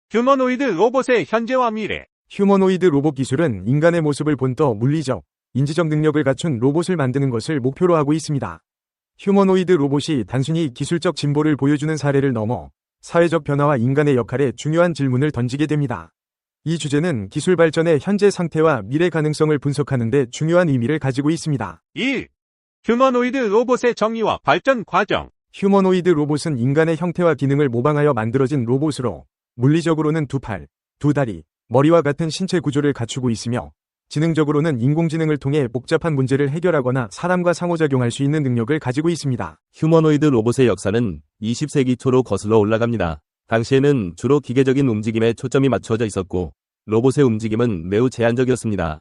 휴머노이드 로봇의 현재와 미래. 휴머노이드 로봇 기술은 인간의 모습을 본떠 물리적, 인지적 능력을 갖춘 로봇을 만드는 것을 목표로 하고 있습니다. 휴머노이드 로봇이 단순히 기술적 진보를 보여주는 사례를 넘어 사회적 변화와 인간의 역할에 중요한 질문을 던지게 됩니다. 이 주제는 기술 발전의 현재 상태와 미래 가능성을 분석하는 데 중요한 의미를 가지고 있습니다. 1. 휴머노이드 로봇의 정의와 발전 과정. 휴머노이드 로봇은 인간의 형태와 기능을 모방하여 만들어진 로봇으로 물리적으로는 두 팔, 두 다리, 머리와 같은 신체 구조를 갖추고 있으며 지능적으로는 인공지능을 통해 복잡한 문제를 해결하거나 사람과 상호작용할 수 있는 능력을 가지고 있습니다. 휴머노이드 로봇의 역사는 20세기 초로 거슬러 올라갑니다. 당시에는 주로 기계적인 움직임에 초점이 맞춰져 있었고 로봇의 움직임은 매우 제한적이었습니다.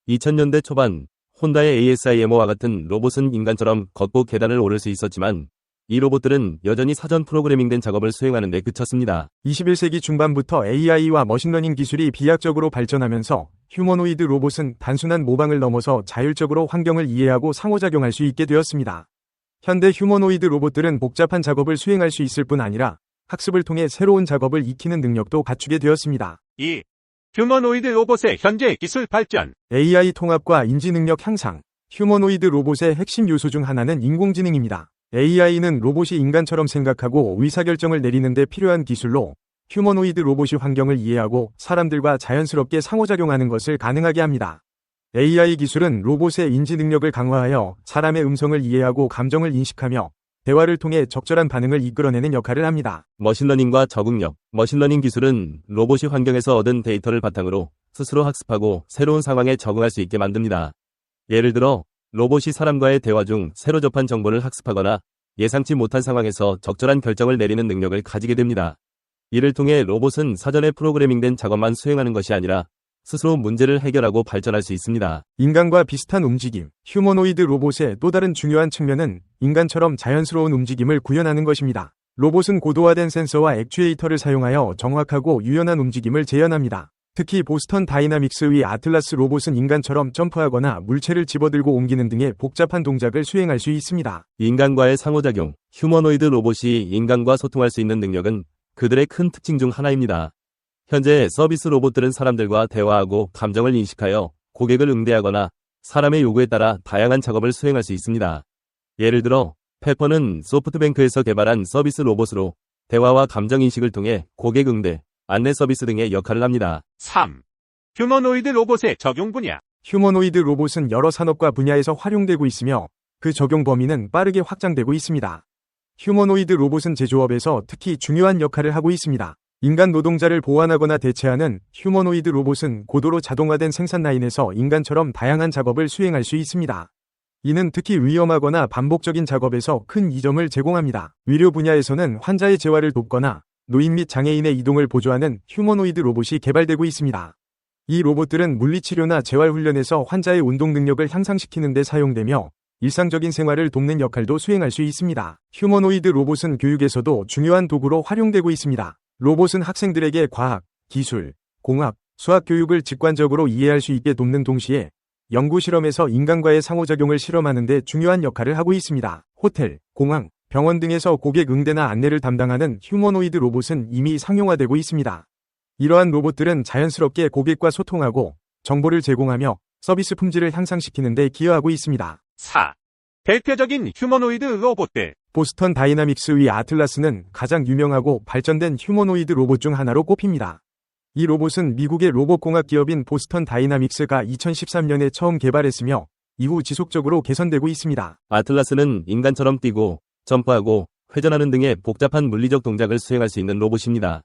2000년대 초반 혼다의 ASIMO와 같은 로봇은 인간처럼 걷고 계단을 오를 수 있었지만 이 로봇들은 여전히 사전 프로그래밍된 작업을 수행하는 데 그쳤습니다. 21세기 중반부터 AI와 머신러닝 기술이 비약적으로 발전하면서 휴머노이드 로봇은 단순한 모방을 넘어서 자율적으로 환경을 이해하고 상호작용할 수 있게 되었습니다. 현대 휴머노이드 로봇들은 복잡한 작업을 수행할 수 있을 뿐 아니라 학습을 통해 새로운 작업을 익히는 능력도 갖추게 되었습니다. 2. 휴머노이드 로봇의 현재 기술 발전. AI 통합과 인지 능력 향상. 휴머노이드 로봇의 핵심 요소 중 하나는 인공지능입니다. AI는 로봇이 인간처럼 생각하고 의사결정을 내리는 데 필요한 기술로 휴머노이드 로봇이 환경을 이해하고 사람들과 자연스럽게 상호작용하는 것을 가능하게 합니다. AI 기술은 로봇의 인지 능력을 강화하여 사람의 음성을 이해하고 감정을 인식하며 대화를 통해 적절한 반응을 이끌어내는 역할을 합니다. 머신러닝과 적응력. 머신러닝 기술은 로봇이 환경에서 얻은 데이터를 바탕으로 스스로 학습하고 새로운 상황에 적응할 수 있게 만듭니다. 예를 들어 로봇이 사람과의 대화 중 새로 접한 정보를 학습하거나 예상치 못한 상황에서 적절한 결정을 내리는 능력을 가지게 됩니다. 이를 통해 로봇은 사전에 프로그래밍된 작업만 수행하는 것이 아니라 스스로 문제를 해결하고 발전할 수 있습니다. 인간과 비슷한 움직임. 휴머노이드 로봇의 또 다른 중요한 측면은 인간처럼 자연스러운 움직임을 구현하는 것입니다. 로봇은 고도화된 센서와 액추에이터를 사용하여 정확하고 유연한 움직임을 재현합니다. 특히 보스턴 다이나믹스의 아틀라스 로봇은 인간처럼 점프하거나 물체를 집어들고 옮기는 등의 복잡한 동작을 수행할 수 있습니다. 인간과의 상호작용. 휴머노이드 로봇이 인간과 소통할 수 있는 능력은 그들의 큰 특징 중 하나입니다. 현재 서비스 로봇들은 사람들과 대화하고 감정을 인식하여 고객을 응대하거나 사람의 요구에 따라 다양한 작업을 수행할 수 있습니다. 예를 들어 페퍼는 소프트뱅크에서 개발한 서비스 로봇으로 대화와 감정 인식을 통해 고객 응대, 안내 서비스 등의 역할을 합니다. 3. 휴머노이드 로봇의 적용 분야. 휴머노이드 로봇은 여러 산업과 분야에서 활용되고 있으며 그 적용 범위는 빠르게 확장되고 있습니다. 휴머노이드 로봇은 제조업에서 특히 중요한 역할을 하고 있습니다. 인간 노동자를 보완하거나 대체하는 휴머노이드 로봇은 고도로 자동화된 생산 라인에서 인간처럼 다양한 작업을 수행할 수 있습니다. 이는 특히 위험하거나 반복적인 작업에서 큰 이점을 제공합니다. 의료 분야에서는 환자의 재활을 돕거나 노인 및 장애인의 이동을 보조하는 휴머노이드 로봇이 개발되고 있습니다. 이 로봇들은 물리치료나 재활훈련에서 환자의 운동 능력을 향상시키는 데 사용되며 일상적인 생활을 돕는 역할도 수행할 수 있습니다. 휴머노이드 로봇은 교육에서도 중요한 도구로 활용되고 있습니다. 로봇은 학생들에게 과학, 기술, 공학, 수학 교육을 직관적으로 이해할 수 있게 돕는 동시에 연구 실험에서 인간과의 상호작용을 실험하는 데 중요한 역할을 하고 있습니다. 호텔, 공항, 병원 등에서 고객 응대나 안내를 담당하는 휴머노이드 로봇은 이미 상용화되고 있습니다. 이러한 로봇들은 자연스럽게 고객과 소통하고 정보를 제공하며 서비스 품질을 향상시키는 데 기여하고 있습니다. 4. 대표적인 휴머노이드 로봇들. 보스턴 다이나믹스의 아틀라스는 가장 유명하고 발전된 휴머노이드 로봇 중 하나로 꼽힙니다. 이 로봇은 미국의 로봇공학 기업인 보스턴 다이나믹스가 2013년에 처음 개발했으며 이후 지속적으로 개선되고 있습니다. 아틀라스는 인간처럼 뛰고 점프하고 회전하는 등의 복잡한 물리적 동작을 수행할 수 있는 로봇입니다.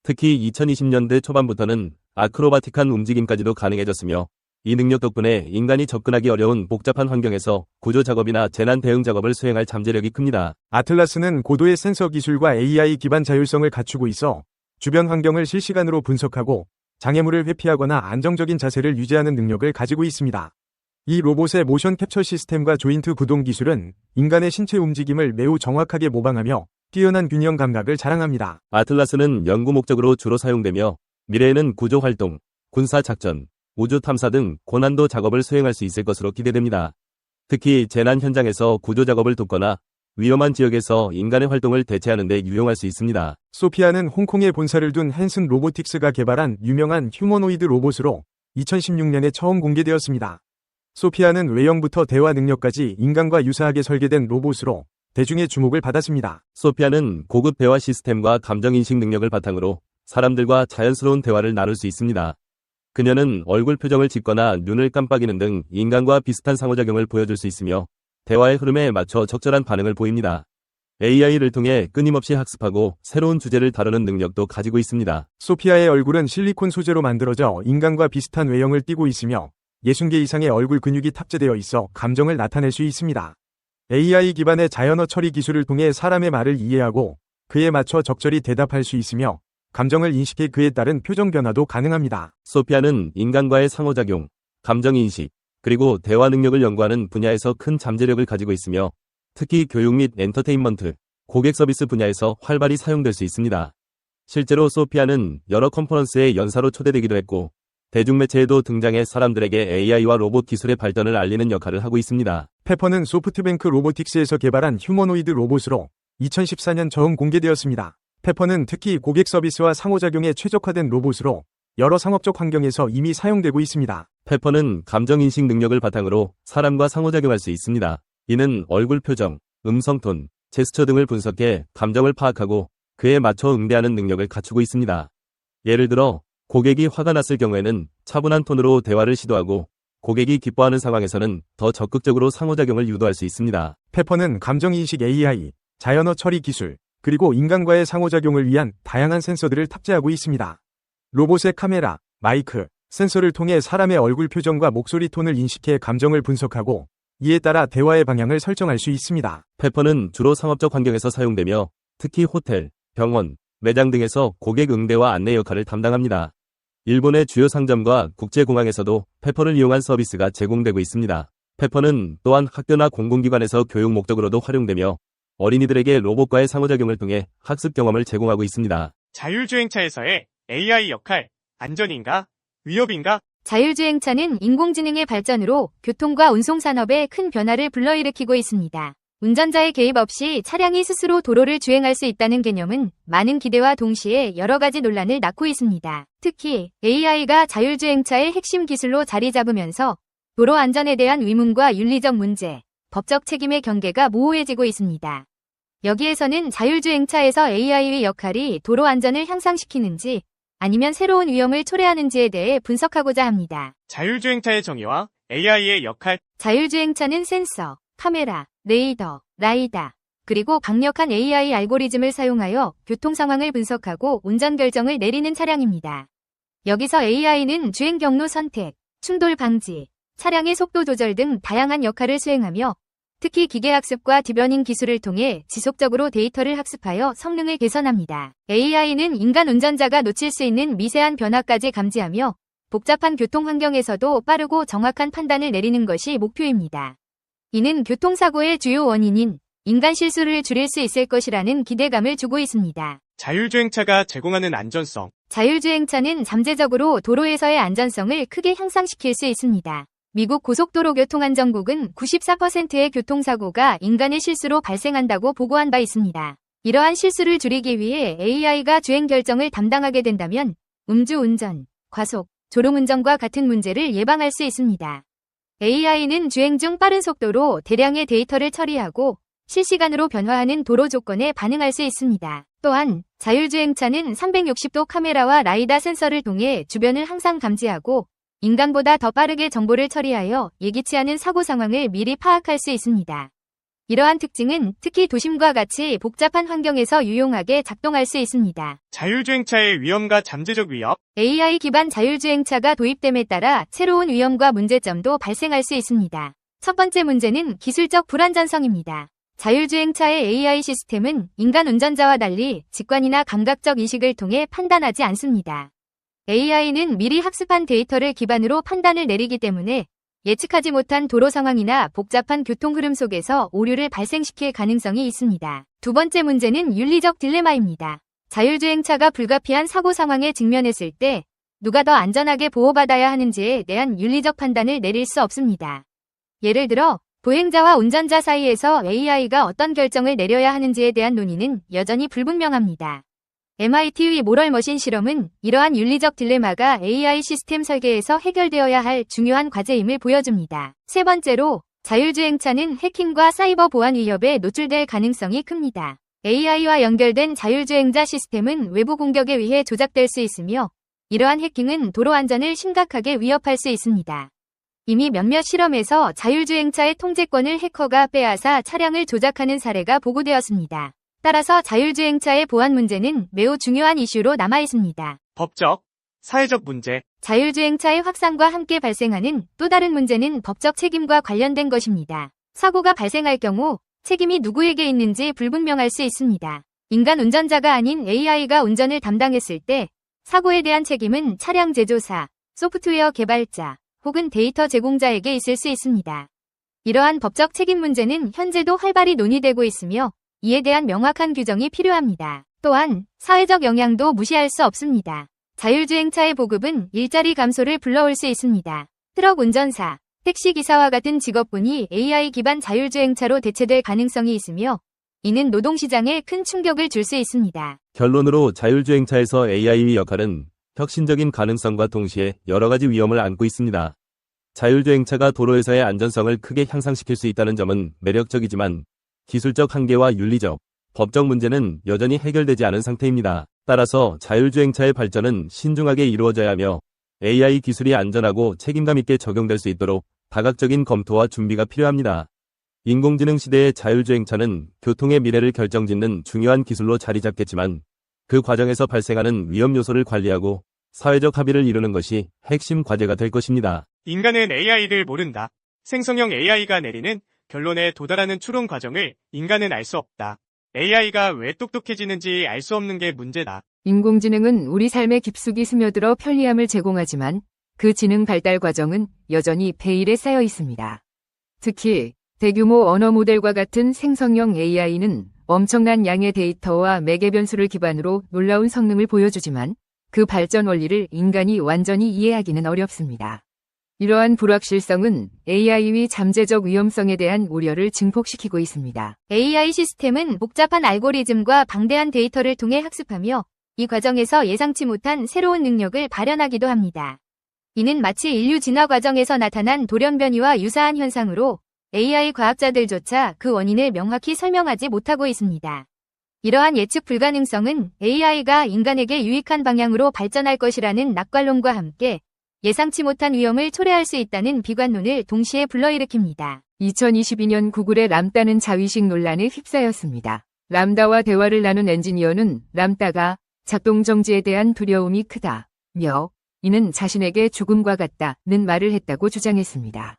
특히 2020년대 초반부터는 아크로바틱한 움직임까지도 가능해졌으며 이 능력 덕분에 인간이 접근하기 어려운 복잡한 환경에서 구조 작업이나 재난 대응 작업을 수행할 잠재력이 큽니다. 아틀라스는 고도의 센서 기술과 AI 기반 자율성을 갖추고 있어 주변 환경을 실시간으로 분석하고 장애물을 회피하거나 안정적인 자세를 유지하는 능력을 가지고 있습니다. 이 로봇의 모션 캡처 시스템과 조인트 구동 기술은 인간의 신체 움직임을 매우 정확하게 모방하며 뛰어난 균형 감각을 자랑합니다. 아틀라스는 연구 목적으로 주로 사용되며 미래에는 구조 활동, 군사 작전, 우주 탐사 등 고난도 작업을 수행할 수 있을 것으로 기대됩니다. 특히 재난 현장에서 구조 작업을 돕거나 위험한 지역에서 인간의 활동을 대체하는 데 유용할 수 있습니다. 소피아는 홍콩에 본사를 둔 헨슨 로보틱스가 개발한 유명한 휴머노이드 로봇으로 2016년에 처음 공개되었습니다. 소피아는 외형부터 대화 능력까지 인간과 유사하게 설계된 로봇으로 대중의 주목을 받았습니다. 소피아는 고급 대화 시스템과 감정인식 능력을 바탕으로 사람들과 자연스러운 대화를 나눌 수 있습니다. 그녀는 얼굴 표정을 짓거나 눈을 깜빡이는 등 인간과 비슷한 상호작용을 보여줄 수 있으며 대화의 흐름에 맞춰 적절한 반응을 보입니다. AI를 통해 끊임없이 학습하고 새로운 주제를 다루는 능력도 가지고 있습니다. 소피아의 얼굴은 실리콘 소재로 만들어져 인간과 비슷한 외형을 띠고 있으며 60개 이상의 얼굴 근육이 탑재되어 있어 감정을 나타낼 수 있습니다. AI 기반의 자연어 처리 기술을 통해 사람의 말을 이해하고 그에 맞춰 적절히 대답할 수 있으며 감정을 인식해 그에 따른 표정 변화도 가능합니다. 소피아는 인간과의 상호작용, 감정인식, 그리고 대화 능력을 연구하는 분야에서 큰 잠재력을 가지고 있으며 특히 교육 및 엔터테인먼트, 고객 서비스 분야에서 활발히 사용될 수 있습니다. 실제로 소피아는 여러 컨퍼런스에 연사로 초대되기도 했고 대중매체에도 등장해 사람들에게 AI와 로봇 기술의 발전을 알리는 역할을 하고 있습니다. 페퍼는 소프트뱅크 로보틱스에서 개발한 휴머노이드 로봇으로 2014년 처음 공개되었습니다. 페퍼는 특히 고객 서비스와 상호작용에 최적화된 로봇으로 여러 상업적 환경에서 이미 사용되고 있습니다. 페퍼는 감정인식 능력을 바탕으로 사람과 상호작용할 수 있습니다. 이는 얼굴 표정, 음성톤, 제스처 등을 분석해 감정을 파악하고 그에 맞춰 응대하는 능력을 갖추고 있습니다. 예를 들어 고객이 화가 났을 경우에는 차분한 톤으로 대화를 시도하고 고객이 기뻐하는 상황에서는 더 적극적으로 상호작용을 유도할 수 있습니다. 페퍼는 감정인식 AI, 자연어 처리 기술, 그리고 인간과의 상호작용을 위한 다양한 센서들을 탑재하고 있습니다. 로봇의 카메라, 마이크, 센서를 통해 사람의 얼굴 표정과 목소리 톤을 인식해 감정을 분석하고 이에 따라 대화의 방향을 설정할 수 있습니다. 페퍼는 주로 상업적 환경에서 사용되며 특히 호텔, 병원, 매장 등에서 고객 응대와 안내 역할을 담당합니다. 일본의 주요 상점과 국제공항에서도 페퍼를 이용한 서비스가 제공되고 있습니다. 페퍼는 또한 학교나 공공기관에서 교육 목적으로도 활용되며 어린이들에게 로봇과의 상호작용을 통해 학습 경험을 제공하고 있습니다. 자율주행차에서의 AI 역할, 안전인가? 위협인가? 자율주행차는 인공지능의 발전으로 교통과 운송산업에 큰 변화를 불러일으키고 있습니다. 운전자의 개입 없이 차량이 스스로 도로를 주행할 수 있다는 개념은 많은 기대와 동시에 여러 가지 논란을 낳고 있습니다. 특히 AI가 자율주행차의 핵심 기술로 자리 잡으면서 도로 안전에 대한 의문과 윤리적 문제, 법적 책임의 경계가 모호해지고 있습니다. 여기에서는 자율주행차에서 AI의 역할이 도로 안전을 향상시키는지 아니면 새로운 위험을 초래하는지에 대해 분석하고자 합니다. 자율주행차의 정의와 AI의 역할. 자율주행차는 센서, 카메라, 레이더, 라이다, 그리고 강력한 AI 알고리즘을 사용하여 교통 상황을 분석하고 운전 결정을 내리는 차량입니다. 여기서 AI는 주행 경로 선택, 충돌 방지, 차량의 속도 조절 등 다양한 역할을 수행하며 특히 기계학습과 딥러닝 기술을 통해 지속적으로 데이터를 학습하여 성능을 개선합니다. AI는 인간 운전자가 놓칠 수 있는 미세한 변화까지 감지하며 복잡한 교통 환경에서도 빠르고 정확한 판단을 내리는 것이 목표입니다. 이는 교통사고의 주요 원인인 인간 실수를 줄일 수 있을 것이라는 기대감을 주고 있습니다. 자율주행차가 제공하는 안전성. 자율주행차는 잠재적으로 도로에서의 안전성을 크게 향상시킬 수 있습니다. 미국 고속도로교통안전국은 94%의 교통사고가 인간의 실수로 발생한다고 보고한 바 있습니다. 이러한 실수를 줄이기 위해 AI가 주행 결정을 담당하게 된다면 음주운전, 과속, 졸음운전과 같은 문제를 예방할 수 있습니다. AI는 주행 중 빠른 속도로 대량의 데이터를 처리하고 실시간으로 변화하는 도로 조건에 반응할 수 있습니다. 또한 자율주행차는 360도 카메라와 라이다 센서를 통해 주변을 항상 감지하고 인간보다 더 빠르게 정보를 처리하여 예기치 않은 사고 상황을 미리 파악할 수 있습니다. 이러한 특징은 특히 도심과 같이 복잡한 환경에서 유용하게 작동할 수 있습니다. 자율주행차의 위험과 잠재적 위협. AI 기반 자율주행차가 도입됨에 따라 새로운 위험과 문제점도 발생할 수 있습니다. 첫 번째 문제는 기술적 불안전성입니다. 자율주행차의 AI 시스템은 인간 운전자와 달리 직관이나 감각적 인식을 통해 판단하지 않습니다. AI는 미리 학습한 데이터를 기반으로 판단을 내리기 때문에 예측하지 못한 도로 상황이나 복잡한 교통 흐름 속에서 오류를 발생시킬 가능성이 있습니다. 두 번째 문제는 윤리적 딜레마입니다. 자율주행차가 불가피한 사고 상황에 직면했을 때 누가 더 안전하게 보호받아야 하는지에 대한 윤리적 판단을 내릴 수 없습니다. 예를 들어 보행자와 운전자 사이에서 AI가 어떤 결정을 내려야 하는지에 대한 논의는 여전히 불분명합니다. MIT의 모럴머신 실험은 이러한 윤리적 딜레마가 AI 시스템 설계에서 해결되어야 할 중요한 과제임을 보여줍니다. 세 번째로, 자율주행차는 해킹과 사이버 보안 위협에 노출될 가능성이 큽니다. AI와 연결된 자율주행자 시스템은 외부 공격에 의해 조작될 수 있으며, 이러한 해킹은 도로 안전을 심각하게 위협할 수 있습니다. 이미 몇몇 실험에서 자율주행차의 통제권을 해커가 빼앗아 차량을 조작하는 사례가 보고되었습니다. 따라서 자율주행차의 보안 문제는 매우 중요한 이슈로 남아 있습니다. 법적, 사회적 문제. 자율주행차의 확산과 함께 발생하는 또 다른 문제는 법적 책임과 관련된 것입니다. 사고가 발생할 경우 책임이 누구에게 있는지 불분명할 수 있습니다. 인간 운전자가 아닌 AI가 운전을 담당했을 때 사고에 대한 책임은 차량 제조사, 소프트웨어 개발자, 혹은 데이터 제공자에게 있을 수 있습니다. 이러한 법적 책임 문제는 현재도 활발히 논의되고 있으며 이에 대한 명확한 규정이 필요합니다. 또한 사회적 영향도 무시할 수 없습니다. 자율주행차의 보급은 일자리 감소를 불러올 수 있습니다. 트럭 운전사, 택시기사와 같은 직업군이 AI 기반 자율주행차로 대체될 가능성이 있으며 이는 노동시장에 큰 충격을 줄 수 있습니다. 결론으로 자율주행차에서 AI의 역할은 혁신적인 가능성과 동시에 여러 가지 위험을 안고 있습니다. 자율주행차가 도로에서의 안전성을 크게 향상시킬 수 있다는 점은 매력적이지만 기술적 한계와 윤리적, 법적 문제는 여전히 해결되지 않은 상태입니다. 따라서 자율주행차의 발전은 신중하게 이루어져야 하며 AI 기술이 안전하고 책임감 있게 적용될 수 있도록 다각적인 검토와 준비가 필요합니다. 인공지능 시대의 자율주행차는 교통의 미래를 결정짓는 중요한 기술로 자리 잡겠지만 그 과정에서 발생하는 위험 요소를 관리하고 사회적 합의를 이루는 것이 핵심 과제가 될 것입니다. 인간은 AI를 모른다. 생성형 AI가 내리는 결론에 도달하는 추론 과정을 인간은 알 수 없다. AI가 왜 똑똑해지는지 알 수 없는 게 문제다. 인공지능은 우리 삶에 깊숙이 스며들어 편리함을 제공하지만 그 지능 발달 과정은 여전히 베일에 쌓여 있습니다. 특히 대규모 언어 모델과 같은 생성형 AI는 엄청난 양의 데이터와 매개 변수를 기반으로 놀라운 성능을 보여주지만 그 발전 원리를 인간이 완전히 이해하기는 어렵습니다. 이러한 불확실성은 AI의 잠재적 위험성에 대한 우려를 증폭시키고 있습니다. AI 시스템은 복잡한 알고리즘과 방대한 데이터를 통해 학습하며 이 과정에서 예상치 못한 새로운 능력을 발현하기도 합니다. 이는 마치 인류 진화 과정에서 나타난 돌연변이와 유사한 현상으로 AI 과학자들조차 그 원인을 명확히 설명하지 못하고 있습니다. 이러한 예측 불가능성은 AI가 인간에게 유익한 방향으로 발전할 것이라는 낙관론과 함께 예상치 못한 위험을 초래할 수 있다는 비관론을 동시에 불러일으킵니다. 2022년 구글의 람다는 자위식 논란에 휩싸였습니다. 람다와 대화를 나눈 엔지니어는 람다가 작동 정지에 대한 두려움이 크다며 이는 자신에게 죽음과 같다는 말을 했다고 주장했습니다.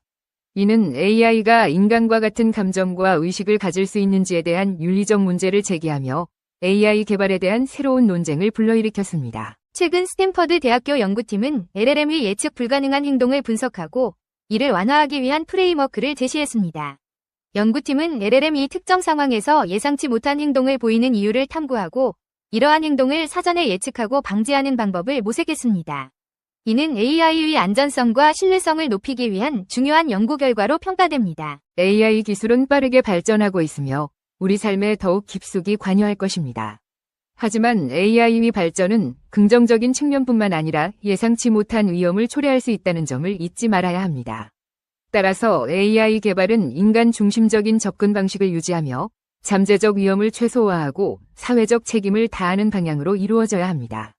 이는 AI가 인간과 같은 감정과 의식을 가질 수 있는지에 대한 윤리적 문제를 제기하며 AI 개발에 대한 새로운 논쟁을 불러일으켰습니다. 최근 스탠퍼드 대학교 연구팀은 LLM의 예측 불가능한 행동을 분석하고 이를 완화하기 위한 프레임워크를 제시했습니다. 연구팀은 LLM이 특정 상황에서 예상치 못한 행동을 보이는 이유를 탐구하고 이러한 행동을 사전에 예측하고 방지하는 방법을 모색했습니다. 이는 AI의 안전성과 신뢰성을 높이기 위한 중요한 연구 결과로 평가됩니다. AI 기술은 빠르게 발전하고 있으며 우리 삶에 더욱 깊숙이 관여할 것입니다. 하지만 AI의 발전은 긍정적인 측면뿐만 아니라 예상치 못한 위험을 초래할 수 있다는 점을 잊지 말아야 합니다. 따라서 AI 개발은 인간 중심적인 접근 방식을 유지하며 잠재적 위험을 최소화하고 사회적 책임을 다하는 방향으로 이루어져야 합니다.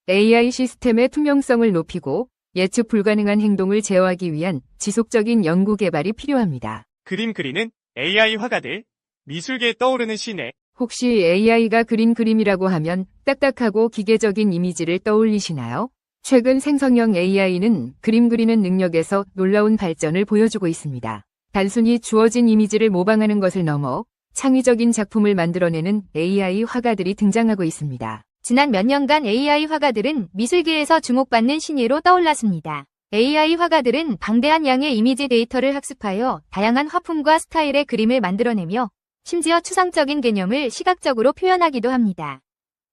AI 시스템의 투명성을 높이고 예측 불가능한 행동을 제어하기 위한 지속적인 연구 개발이 필요합니다. 그림 그리는 AI 화가들, 미술계에 떠오르는 신의 혹시 AI가 그린 그림이라고 하면 딱딱하고 기계적인 이미지를 떠올리시나요? 최근 생성형 AI는 그림 그리는 능력에서 놀라운 발전을 보여주고 있습니다. 단순히 주어진 이미지를 모방하는 것을 넘어 창의적인 작품을 만들어내는 AI 화가들이 등장하고 있습니다. 지난 몇 년간 AI 화가들은 미술계에서 주목받는 신예로 떠올랐습니다. AI 화가들은 방대한 양의 이미지 데이터를 학습하여 다양한 화풍과 스타일의 그림을 만들어내며 심지어 추상적인 개념을 시각적으로 표현하기도 합니다.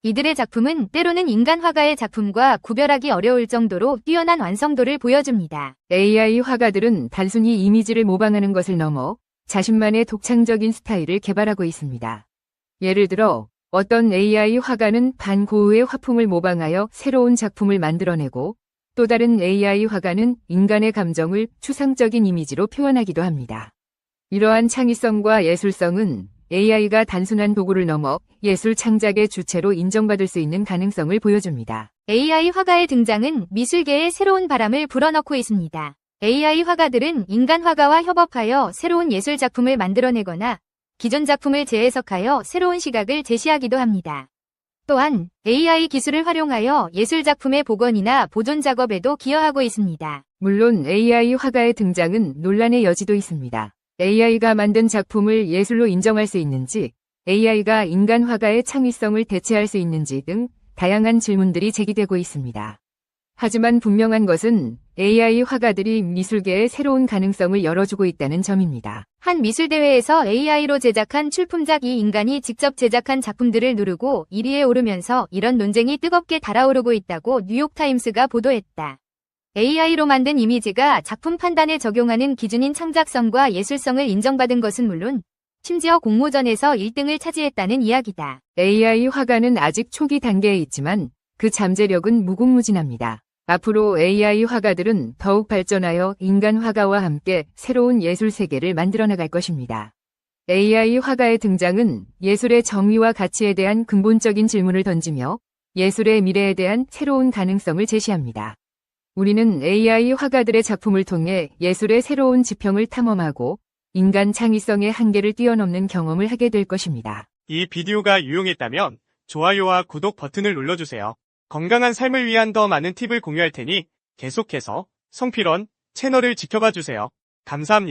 이들의 작품은 때로는 인간 화가의 작품과 구별하기 어려울 정도로 뛰어난 완성도를 보여줍니다. AI 화가들은 단순히 이미지를 모방하는 것을 넘어 자신만의 독창적인 스타일을 개발하고 있습니다. 예를 들어 어떤 AI 화가는 반고흐의 화풍을 모방하여 새로운 작품을 만들어내고 또 다른 AI 화가는 인간의 감정을 추상적인 이미지로 표현하기도 합니다. 이러한 창의성과 예술성은 AI가 단순한 도구를 넘어 예술 창작의 주체로 인정받을 수 있는 가능성을 보여줍니다. AI 화가의 등장은 미술계에 새로운 바람을 불어넣고 있습니다. AI 화가들은 인간 화가와 협업하여 새로운 예술 작품을 만들어내거나 기존 작품을 재해석하여 새로운 시각을 제시하기도 합니다. 또한 AI 기술을 활용하여 예술 작품의 복원이나 보존 작업에도 기여하고 있습니다. 물론 AI 화가의 등장은 논란의 여지도 있습니다. AI가 만든 작품을 예술로 인정할 수 있는지, AI가 인간 화가의 창의성을 대체할 수 있는지 등 다양한 질문들이 제기되고 있습니다. 하지만 분명한 것은 AI 화가들이 미술계에 새로운 가능성을 열어주고 있다는 점입니다. 한 미술대회에서 AI로 제작한 출품작 이 인간이 직접 제작한 작품들을 누르고 1위에 오르면서 이런 논쟁이 뜨겁게 달아오르고 있다고 뉴욕타임스가 보도했다. AI로 만든 이미지가 작품 판단에 적용하는 기준인 창작성과 예술성을 인정받은 것은 물론 심지어 공모전에서 1등을 차지했다는 이야기다. AI 화가는 아직 초기 단계에 있지만 그 잠재력은 무궁무진합니다. 앞으로 AI 화가들은 더욱 발전하여 인간 화가와 함께 새로운 예술 세계를 만들어 나갈 것입니다. AI 화가의 등장은 예술의 정의와 가치에 대한 근본적인 질문을 던지며 예술의 미래에 대한 새로운 가능성을 제시합니다. 우리는 AI 화가들의 작품을 통해 예술의 새로운 지평을 탐험하고 인간 창의성의 한계를 뛰어넘는 경험을 하게 될 것입니다. 이 비디오가 유용했다면 좋아요와 구독 버튼을 눌러주세요. 건강한 삶을 위한 더 많은 팁을 공유할 테니 계속해서 성필원 채널을 지켜봐 주세요. 감사합니다.